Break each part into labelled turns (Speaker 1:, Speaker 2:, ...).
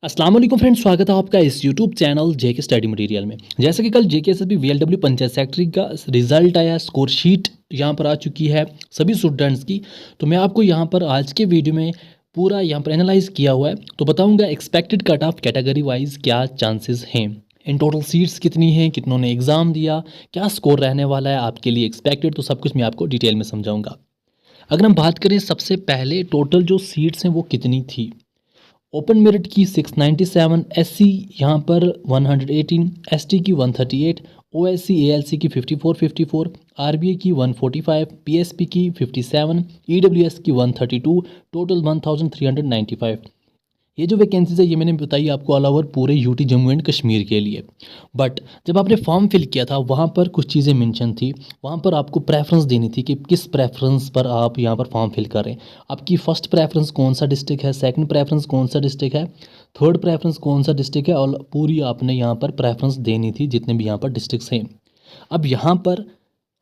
Speaker 1: अस्सलाम वालेकुम फ्रेंड्स, स्वागत है आपका इस यूट्यूब चैनल जेके स्टडी मटेरियल में। जैसे कि कल जेके एसएसबी वीएलडब्ल्यू पंचायत सेक्रेटरी का रिजल्ट आया, स्कोर शीट यहाँ पर आ चुकी है सभी स्टूडेंट्स की। तो मैं आपको यहाँ पर आज के वीडियो में पूरा यहाँ पर एनालाइज किया हुआ है, तो बताऊँगा expected cut off category wise क्या चांसेस हैं, इन टोटल सीट्स कितनी हैं, कितनों ने एग्ज़ाम दिया, क्या स्कोर रहने वाला है आपके लिए एक्सपेक्टेड, तो सब कुछ मैं आपको डिटेल में समझाऊँगा। अगर हम बात करें सबसे पहले टोटल जो सीट्स हैं वो कितनी थी। ओपन मेरिट की 697, एससी यहाँ पर 118, एसटी की 138, ओएससी एएलसी की 54, आरबीए की 145, पीएसपी की 57, ईडब्ल्यूएस की 132, टोटल 1395। ये जो वैकेंसीज है ये मैंने बताई आपको ऑल ओवर पूरे यूटी जम्मू एंड कश्मीर के लिए। बट जब आपने फॉर्म फिल किया था वहाँ पर कुछ चीज़ें मेंशन थी, वहाँ पर आपको प्रेफरेंस देनी थी कि किस प्रेफरेंस पर आप यहाँ पर फॉर्म फिल करें। आपकी फ़र्स्ट प्रेफरेंस कौन सा डिस्ट्रिक्ट है, सेकंड प्रेफरेंस कौन सा डिस्ट्रिक्ट है, थर्ड प्रेफरेंस कौन सा डिस्ट्रिक्ट है, और पूरी आपने यहाँ पर प्रेफरेंस देनी थी जितने भी यहाँ पर डिस्ट्रिक्ट्स हैं। अब यहाँ पर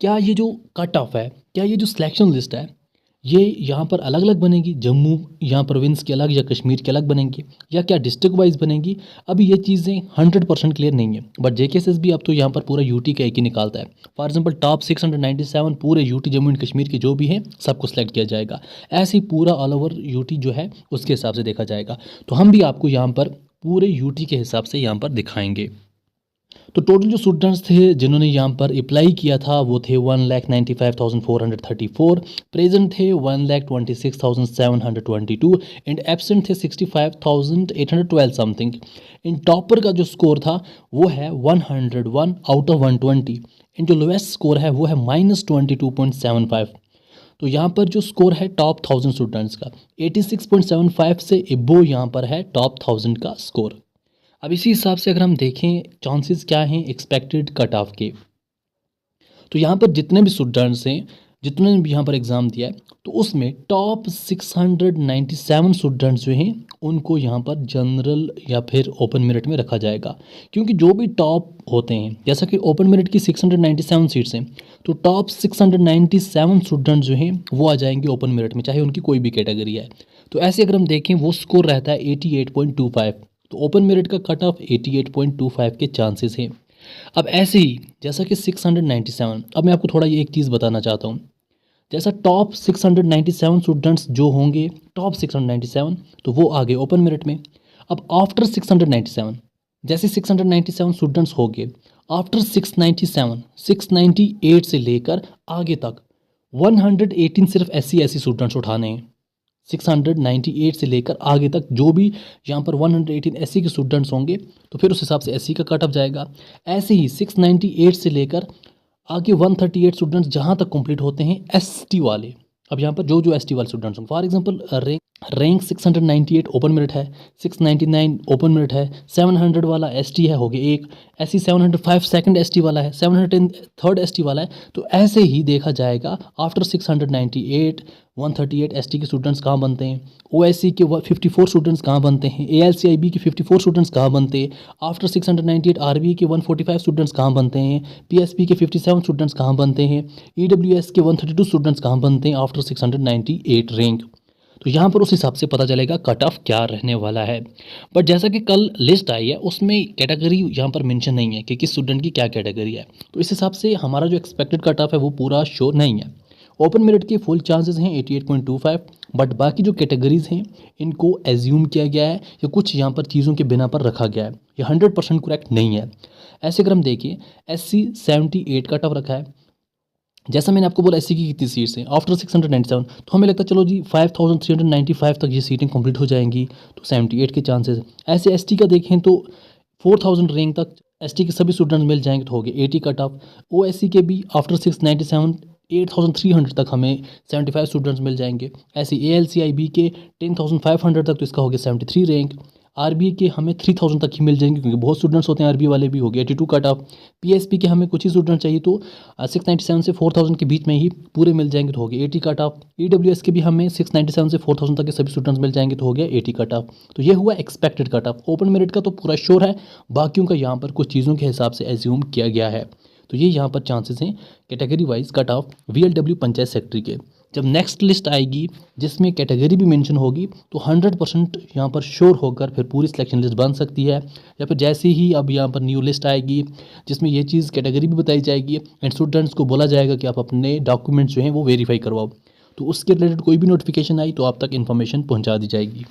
Speaker 1: क्या ये जो कट ऑफ है, क्या ये जो सिलेक्शन लिस्ट है ये यहाँ पर अलग अलग बनेगी, जम्मू यहाँ प्रोविंस की अलग या कश्मीर की अलग बनेंगी, या क्या डिस्ट्रिक्ट वाइज बनेगी, अभी ये चीज़ें 100% क्लियर नहीं है। बट जेकेएसएसबी अब तो यहाँ पर पूरा यूटी का एक ही निकालता है। फॉर एग्जांपल टॉप 697 पूरे यूटी जम्मू एंड कश्मीर के जो भी हैं सबको सिलेक्ट किया जाएगा। ऐसे ही पूरा ऑल ओवर यूटी जो है उसके हिसाब से देखा जाएगा। तो हम भी आपको यहाँ पर पूरे यूटी के हिसाब से यहाँ पर दिखाएंगे। तो टोटल जो स्टूडेंट्स थे जिन्होंने यहाँ पर अप्लाई किया था वो थे 1,95,434, प्रेजेंट थे 1,26,722 एंड एब्सेंट थे 65,812 समथिंग। इन टॉपर का जो स्कोर था वो है 101 आउट ऑफ 120 एंड जो लोएस्ट स्कोर है वो है -22.75। तो यहाँ पर जो स्कोर है टॉप 1000 स्टूडेंट्स का 86.75 से एबो यहाँ पर है टॉप 1000 का स्कोर। अब इसी हिसाब से अगर हम देखें चांसेस क्या हैं एक्सपेक्टेड कट ऑफ के, तो यहाँ पर जितने भी स्टूडेंट्स हैं जितने भी यहाँ पर एग्ज़ाम दिया है तो उसमें टॉप 697 स्टूडेंट्स जो हैं उनको यहाँ पर जनरल या फिर ओपन मेरिट में रखा जाएगा। क्योंकि जो भी टॉप होते हैं, जैसा कि ओपन मेरिट की 697 सीट्स हैं, तो टॉप 697 स्टूडेंट्स जो हैं वो आ जाएंगे ओपन मेरिट में, चाहे उनकी कोई भी कैटेगरी है। तो ऐसे अगर हम देखें वो स्कोर रहता है 88.25, तो ओपन मेरिट का कट ऑफ 88.25 के चांसेस हैं। अब ऐसे ही जैसा कि 697, अब मैं आपको थोड़ा ये एक चीज़ बताना चाहता हूँ। जैसा टॉप 697 स्टूडेंट्स जो होंगे टॉप 697 तो वो आगे ओपन मेरिट में। अब आफ्टर 697 जैसे 697 स्टूडेंट्स हो गए, आफ्टर 697 698 से लेकर आगे तक 118 सिर्फ ऐसी स्टूडेंट्स उठाने हैं। 698 से लेकर आगे तक जो भी यहाँ पर 118 एससी के स्टूडेंट्स होंगे तो फिर उस हिसाब से एससी का कट ऑफ जाएगा। ऐसे ही 698 से लेकर आगे 138 स्टूडेंट्स जहाँ तक कंप्लीट होते हैं एसटी वाले। अब यहाँ पर जो एसटी वाले स्टूडेंट्स होंगे, for example rank 698 open merit है, 699 ओपन मेरिट है, 700 वाला एसटी है हो गया एक, ऐसी 705 सेकंड एसटी वाला है, 710 थर्ड एसटी वाला है। तो ऐसे ही देखा जाएगा आफ्टर 698 138 एसटी के स्टूडेंट्स कहाँ बनते हैं, ओएससी के 54 स्टूडेंट्स कहाँ बनते हैं, एएलसीआईबी के 54 स्टूडेंट्स कहाँ बनते हैं, आफ्टर 698 आरबीए के 145 स्टूडेंट्स कहाँ बनते हैं, पीएसपी के 57 स्टूडेंट्स कहाँ बनते हैं, ईडब्ल्यूएस के 132 स्टूडेंट्स कहाँ बनते हैं आफ्टर 698 रैंक। तो यहाँ पर उस हिसाब से पता चलेगा कट ऑफ क्या रहने वाला है। बट जैसा कि कल लिस्ट आई है उसमें कैटेगरी यहाँ पर मेंशन नहीं है कि किस स्टूडेंट की क्या कैटेगरी है, तो इस हिसाब से हमारा जो एक्सपेक्टेड कट ऑफ है वो पूरा श्योर नहीं है। ओपन मेरिट के फुल चांसेस हैं 88.25, बट बाकी जो कैटेगरीज हैं इनको एज्यूम किया गया है या कुछ यहाँ पर चीज़ों के बिना पर रखा गया है, ये 100% करेक्ट नहीं है। ऐसे अगर हम देखें एससी 78 कट ऑफ रखा है, जैसा मैंने आपको बोला एससी की कितनी सीट्स हैं आफ्टर 697, तो हमें लगता है चलो जी 5395 तक ये सीटें कंप्लीट हो जाएंगी, तो 78 के चांसेस। ऐसे एसटी का देखें तो 4000 रैंक तक एसटी के सभी स्टूडेंट्स मिल जाएंगे तो हो गए 80 कट ऑफ। ओएससी के भी आफ्टर 697 8300 तक हमें 75 स्टूडेंट्स मिल जाएंगे। ऐसे एएलसीआईबी के 10500 तक तो इसका हो गया 73 रैंक। आरबीए के हमें 3000 तक ही मिल जाएंगे क्योंकि बहुत स्टूडेंट्स होते हैं, आरबीए वाले भी हो गए 82 कट ऑफ। पीएसपी के हमें कुछ ही स्टूडेंट चाहिए तो 697 से 4000 के बीच में ही पूरे मिल जाएंगे तो हो गया 80 कट ऑफ। ईडब्ल्यूएस के भी हमें 697 से 4000 तक के सभी स्टूडेंट्स मिल जाएंगे तो हो गया 80 कट ऑफ। तो ये हुआ expected cut off. Open merit का तो पूरा श्योर है, बाकियों का यहाँ पर कुछ चीज़ों के हिसाब से एज्यूम किया गया है। तो ये यहाँ पर चांसेस हैं category wise cut off VLW panchayat secretary के। जब नेक्स्ट लिस्ट आएगी जिसमें कैटेगरी भी मेंशन होगी तो 100% यहाँ पर श्योर होकर फिर पूरी सिलेक्शन लिस्ट बन सकती है। या फिर जैसे ही अब यहाँ पर न्यू लिस्ट आएगी जिसमें ये चीज़ कैटेगरी भी बताई जाएगी एंड स्टूडेंट्स को बोला जाएगा कि आप अपने डॉक्यूमेंट्स जो हैं वो वेरीफाई करवाओ, तो उसके रिलेटेड कोई भी नोटिफिकेशन आई तो आप तक इन्फॉर्मेशन पहुँचा दी जाएगी।